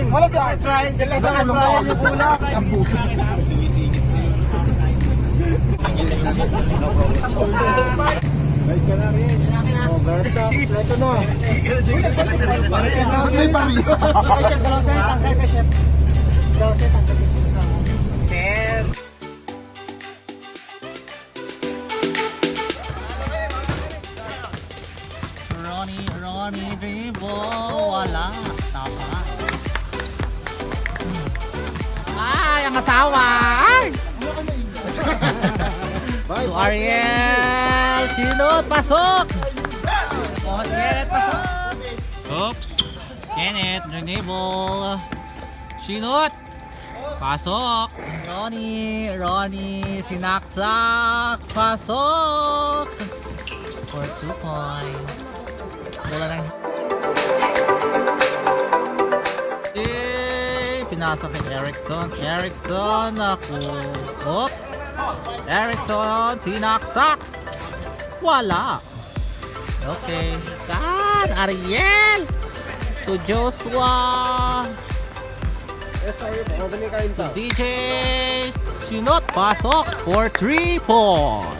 Wala si Brian. Dala sa Brian yung ulap. Ang puso. Balik ka na rin. Oh, Berta. Ito na. May pariyo. Ronnie dribble. Wala. Tama. Ay, ang asawa. Ay! To Ariel. Sinot, pasok. Oh, Kenneth, pasok. Hop. Kenneth, dribble. Sinot. Pasok. Ronnie, sinaksak. Pasok. For 2 points. Wala lang. Pinasok kay Erickson. Ako. Oops. Erickson, sinaksak. Wala. Okay. God, Ariel. To Joshua. To DJ. Sinot, pasok for 3 points.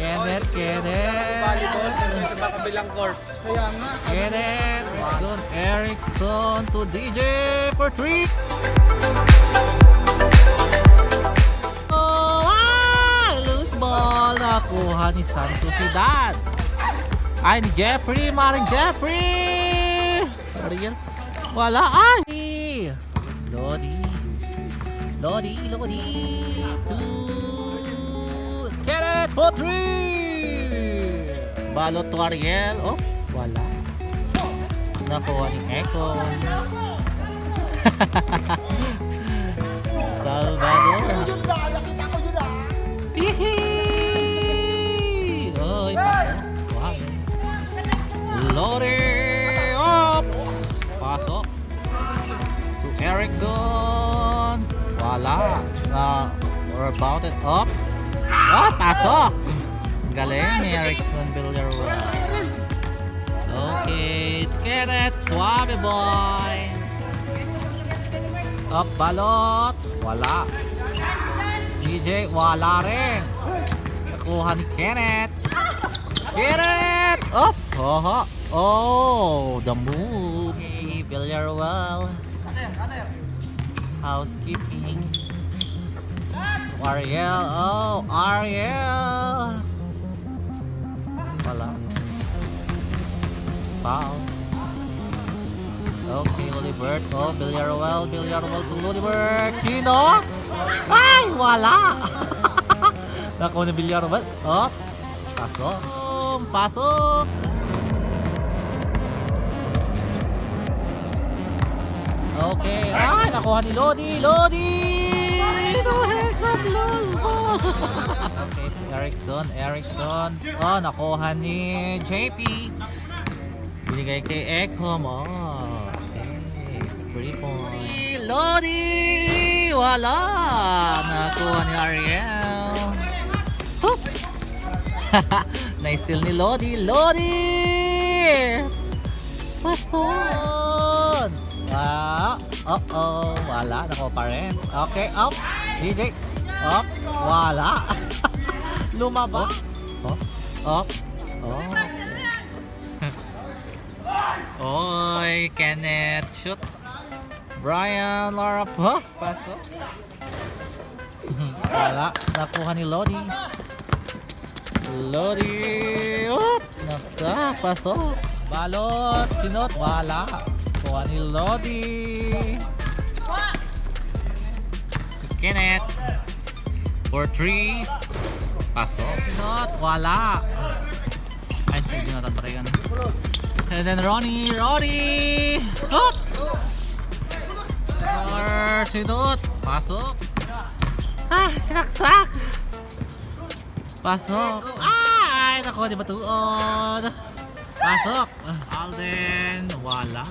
Kenneth. Volleyball, sa kabilang court. Kaya nga. Kenneth. Erickson to DJ for 3. Loose ball. Nakuha ni Santos Sidad. Ay, ni Jeffrey. Maring Jeffrey. Ariel. Wala. Ay. Lodi. To Kenneth for 3. Balot to Ariel. Oops. Wala. Nakuha ni Eko. Salvador. Hihi. Oy, pasok. Lodi. Oops. Pasok. To Erickson. Wala. We're about it up. Oh, pasok. Galing ni Erickson Villarreal. Okay, Kenneth, suave boy. Up, balot. Wala. DJ, wala rin. Nakuha ni Kenneth. Up. Oh, the move. Okay, Villarreal. Housekeeping. Ariel. Oh, Ariel. Wala. Foul. Okay, Lulibert. Oh, Villarreal to Lulibert. Chino. Ay, wala. Nakuha ni Villarreal. Oh, pasok. Okay. Ay, nakuha ni Lodi. No heck of love. Okay, Erickson. Oh, nakuha ni JP. Binigay kay Ekholm. Oh, okay. 3 points. Lodi! Wala! Nakuha ni Ariel. Na-steal ni Lodi. Pason! Wala. Nakuha pa rin. Okay, up. DJ. Up. Wala. Lumaba. Up. Oy, Kenneth, shoot. Brian, Laura, pasok. Wala, nakuha ni Lodi. Oops, pasok. Balot, sinot, wala. Kuha ni Lodi. Kenneth, for 3. Pasok, sinot, wala. Ay, sige na tatry yan. And then Ronnie. Hop! Sinot. Pasok. Sinaksak. Pasok. Ay, nakuha di batuon. Pasok. Alden. Wala.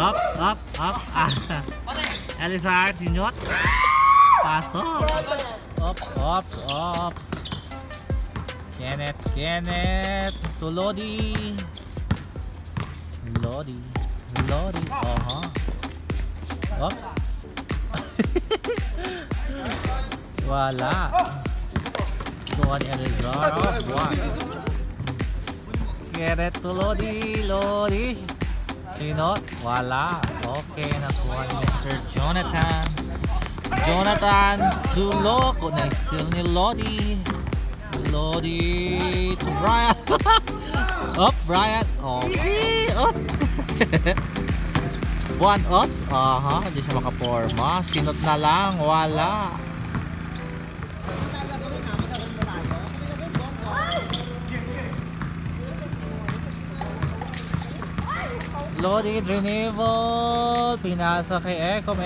Up. Elizar. Sinot. Pasok. Up. Kenneth. To Lodi. Lodi. Oops. Wala. Kuha ni Elizar. Buwan. Kenneth to Lodi. Lodi. Sinot. Wala. Okay, nakuha ni Mr. Jonathan. Jonathan to Loco. Na-steal ni Lodi. Lodi to Brian. Up, Brian. Okay. Oops. One up. Hindi siya makaporma. Sinot na lang. Wala. Lodi, Dreneval. Pinasa kay Ekom.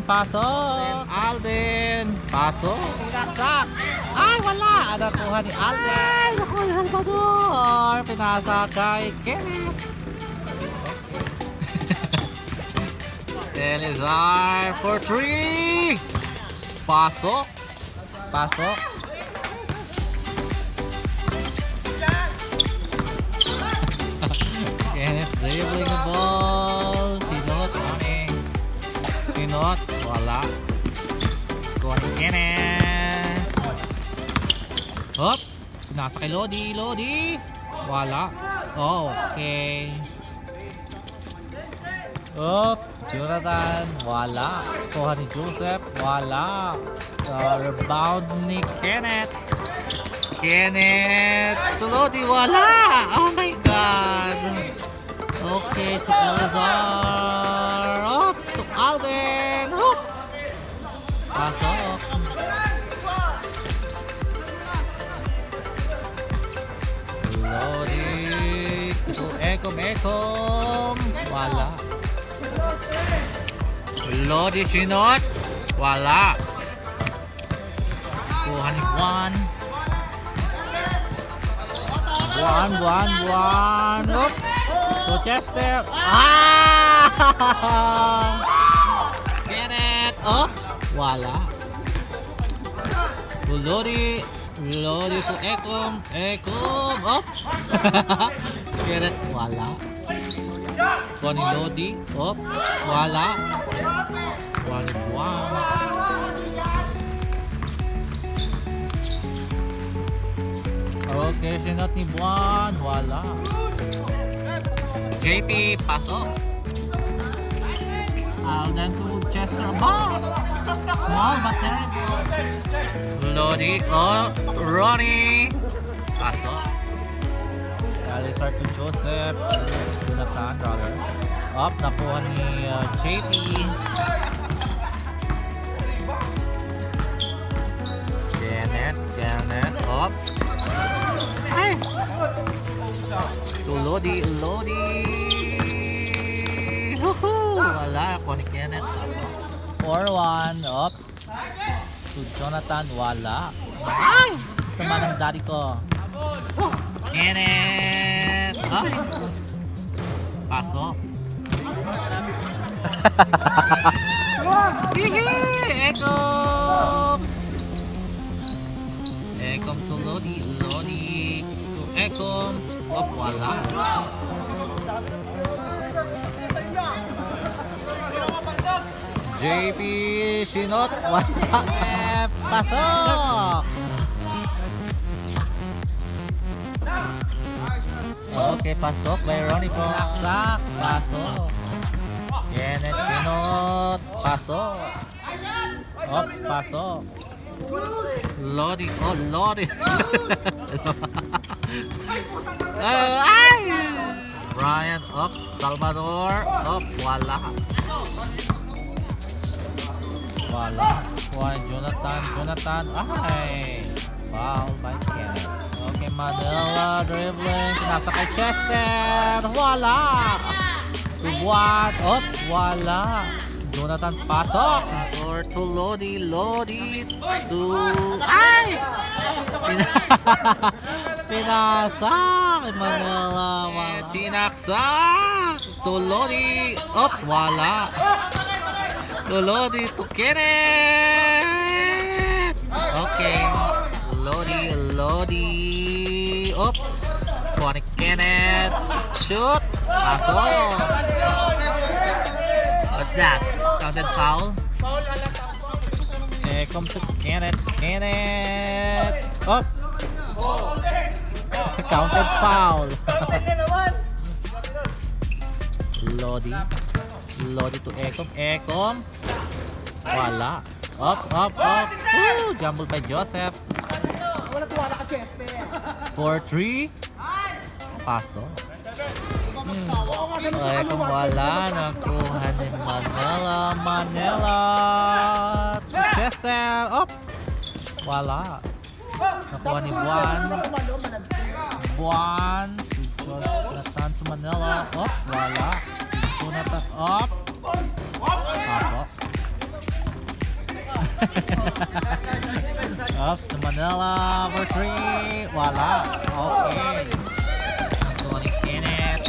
Pasok. Alden. Pasok. Pinasak. Ay, wala. Nakuha ni Alden. Ay, nakuha ni Salvador. Pinasa kay Kenneth. Elizar for 3. Pasok. Kenneth dribbling the ball. Sinot running. Sinot. Wala. Kuha ni Kenneth. Hop. Nasa kay Lodi. Wala. Okay. Up, Jonathan, wala. Kuha ni Joseph, wala. Rebound ni Kenneth. To Lodi, wala. Oh my God. Okay, to Elizar. Up to Alden. Up. Pasok. Lodi to Ekom. Wala. Lodi Sinot. Wala. Kuha ni Juan. Up. To Chester. Kenneth. Up. Wala. To Lodi to Ekom. Up. Kenneth. Wala. Kuha ni Lodi. Up. Wala. Kuha ni Juan. Okay, sinot ni Juan. Wala. JP, pasok. Alden to Chester. Ball. Small but terrible. Lodi. Ronnie. Pasok. Elizar to Joseph. Jonathan, brother. Up, nakuha ni JP. Kenneth. Up. Ay! To Lodi. Woohoo! Wala, nakuha ni Kenneth. 4-1. Oops. To Jonathan, wala. Ay! Tama ng daddy ko. Kenneth! Ay! Pasok. Ekom to Lodi to Ekom. Op, wala. JP Sinot. Wala. Pasok. Okay, pasok by Ronnie po. Pasok. Kenneth Sinot. Pasok. Op, pasok. Lodi. Ay! Brian, up. Salvador, up. Wala. Jonathan. Ay! Foul by Kenneth. Okay, Manila dribbling. Pinasa kay Chester. Wala. Tubuan. Up. Wala. Jonathan, pasok. Or to Lodi to... Ay! Pinasak. Manila. Sinaksak. To Lodi. Oops, wala. To Lodi to Kenneth. Okay. Lodi. Oops. Kuha ni Kenneth. Shoot. Pasok. that? Counted foul? Here comes to Kenneth. Kenneth! Oh! Counted foul. Lodi. Lodi to Ekom. Ekom. Wala. Up. Woo! Jumble by Joseph. 4-3. Paso. Ekom wala. Nakuha ni Manila. Chester. Up. Wala. Nakuha ni Buwan. Buwan. Jonathan to Manila. Up. Wala. Jonathan. Up. Paso. Up to Manila for 3. Wala. Okay. Nakuha ni Kenneth.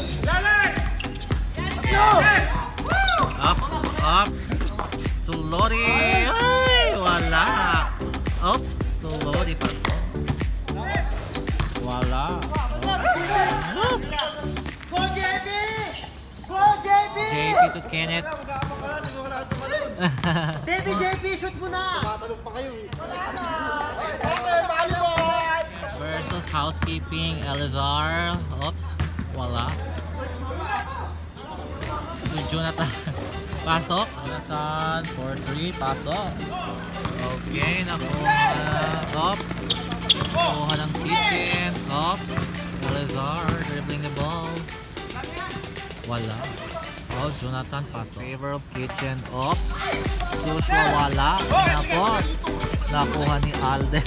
Up. To Lodi. Ay, wala. Oops. To Lodi pa. Wala. JP to Kenneth. Baby JP, shoot mo na! Versus housekeeping, Elizar. Oops, wala. To Jonathan. Pasok. Jonathan, 4-3. Pasok. Okay, nakuha. Oops. Nakuha ng kitchen. Oops. Elizar, dribbling the ball. Wala. Oh, Jonathan pasok. Favor of kitchen. Oops. Joshua wala. Tapos, nakuha ni Alden.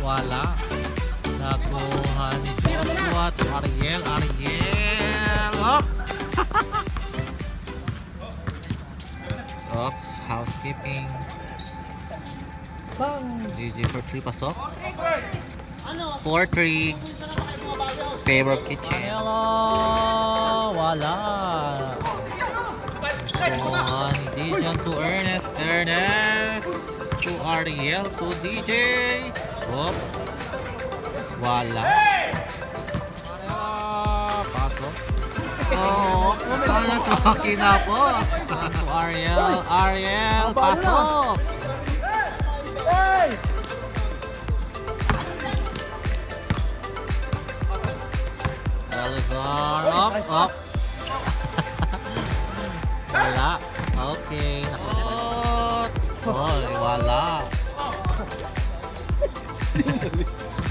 Wala. Nakuha ni Joshua to Ariel. Op. Oops. Housekeeping. GG for 3 pasok. 4-3. Favor of kitchen. Hello. Wala. Kuha ni Dijon to Ernest. To Ariel. To DJ. Oops. Wala. Pasok. Oh, kaya tuwaki na po. To Ariel. Pasok. Elizar. Up. Wala. Okay. Nakot. Hoy, wala.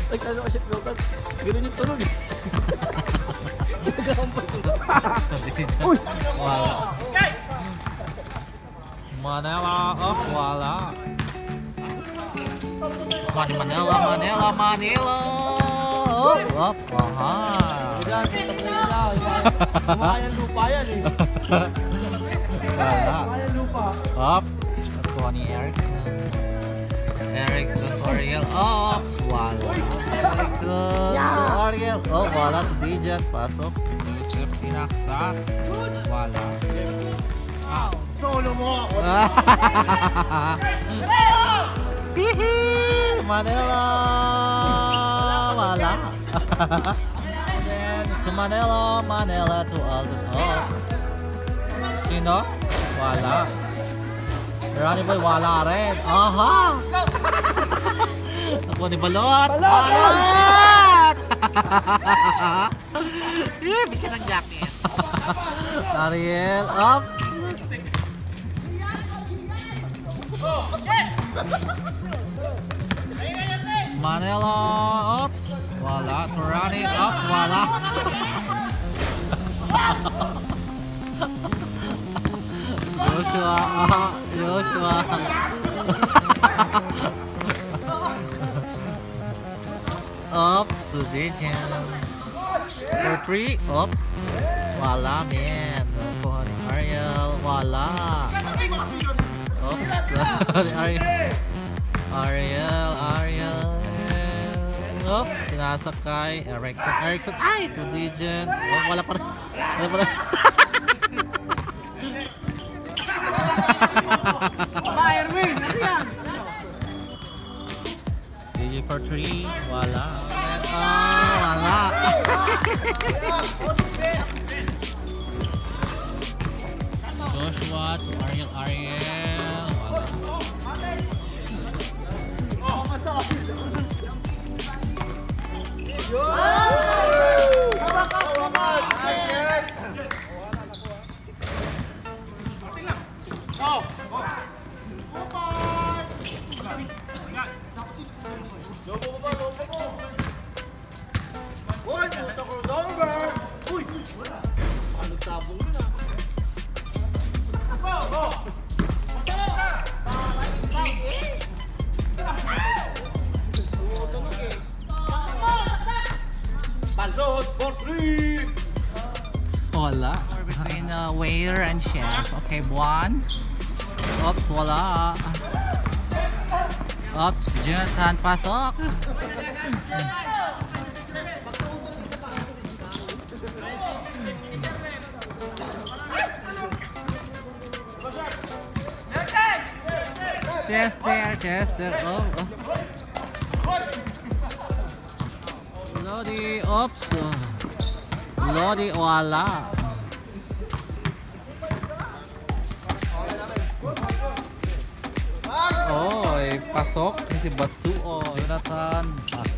Nagkano ka siya pilotan? Ganun yung tunog eh. Wala. Manila. Up. Wala. Manila. Up. Aha. Kumayan lupa yan eh. Wala. Kumayan lupa. Up. Nakuha ni Erickson to Ariel. Ops. Wala. Erickson to Ariel. Oh, wala to Dijon. Pasok. Yusuf sinaksak. Wala. Solo mo ako. Hihi! Manila! Wala. Then to Manila to Alden. Ops. Sino? Wala. Ronnie Boy, wala rin. Aha! Ako ni Balot! Balot! Bigyan ng jacket. Ariel, up! Manila, ups! Wala. Turani, ups! Wala. Joshua. Up to Dijon. For 3, up. Wala, man. Nakuha ni Ariel. Wala. Oops. Ariel. Oops. Pinasakay. Erickson. Ay! To Dijon. Oh, wala pa rin. DJ for 3, wala. Wala. friendship. Okay, one. Oops, wala. Oops, Jonathan, pasok. Chester. Oh. Lodi, oops. Lodi, wala. Oh, pasok. Si Batu, oh, Jonathan, pasok.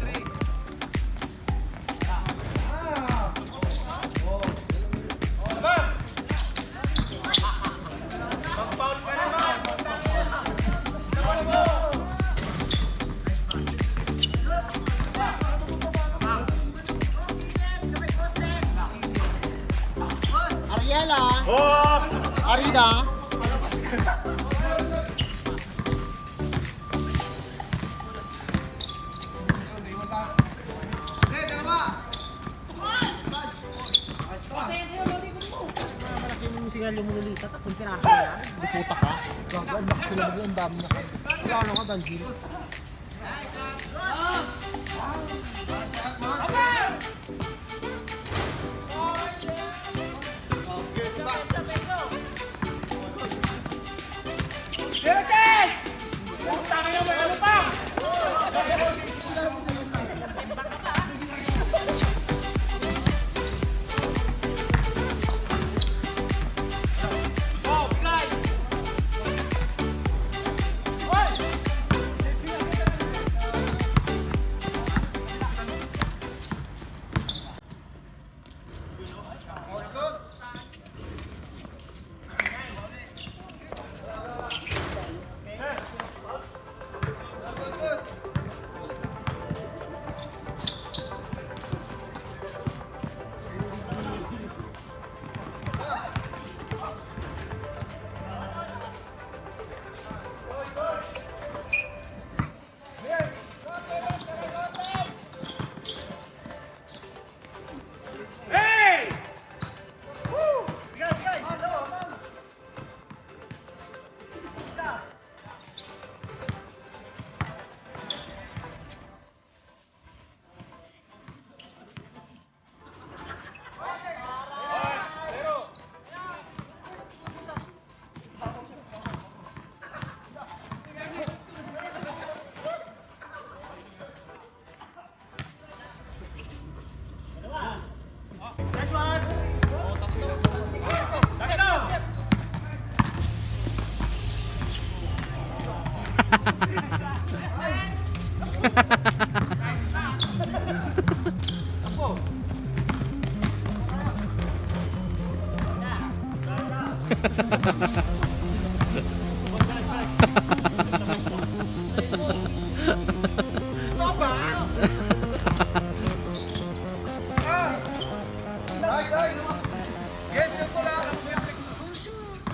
Ariela. Arida. Malaki yung musical yung mululita. Kung pinahin na, diputa ka. Gagawin na sila ang dami niya. Wala ano ka, Danjil.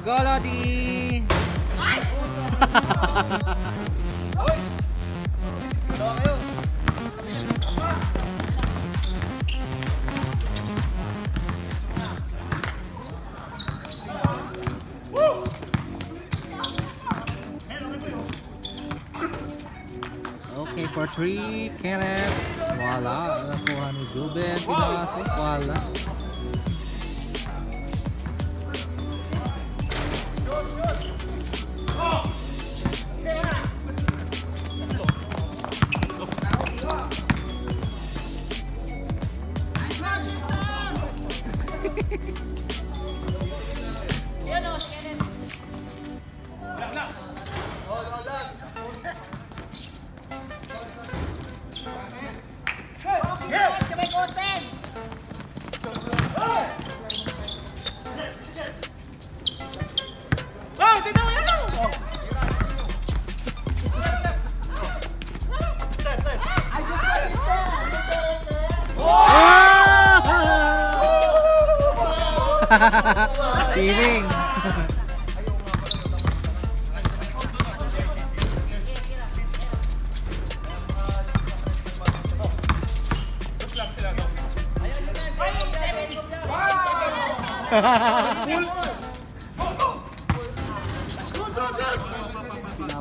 Go, Lodi! Okay, for 3, Kenneth. Wala. Nakuha ni Ruben. Pinasok. Wala. Stealing.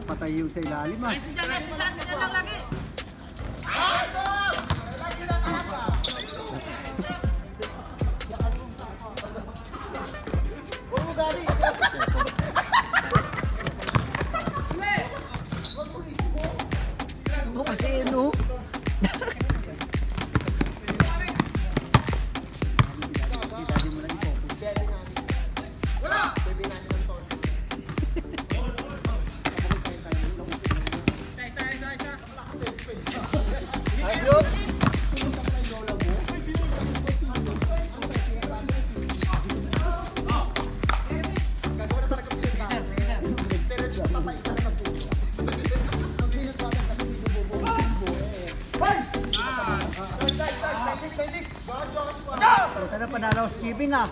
Napatay yung sa ilalim ah. Ano kasi no? Sana panalo skipping ah.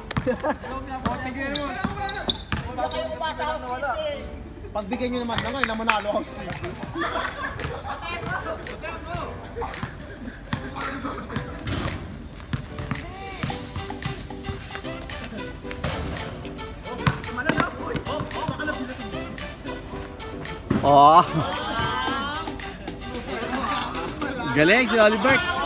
Pagbigyan nyo naman na ngayon na manalo ako sa Oh. Galing si Oliver.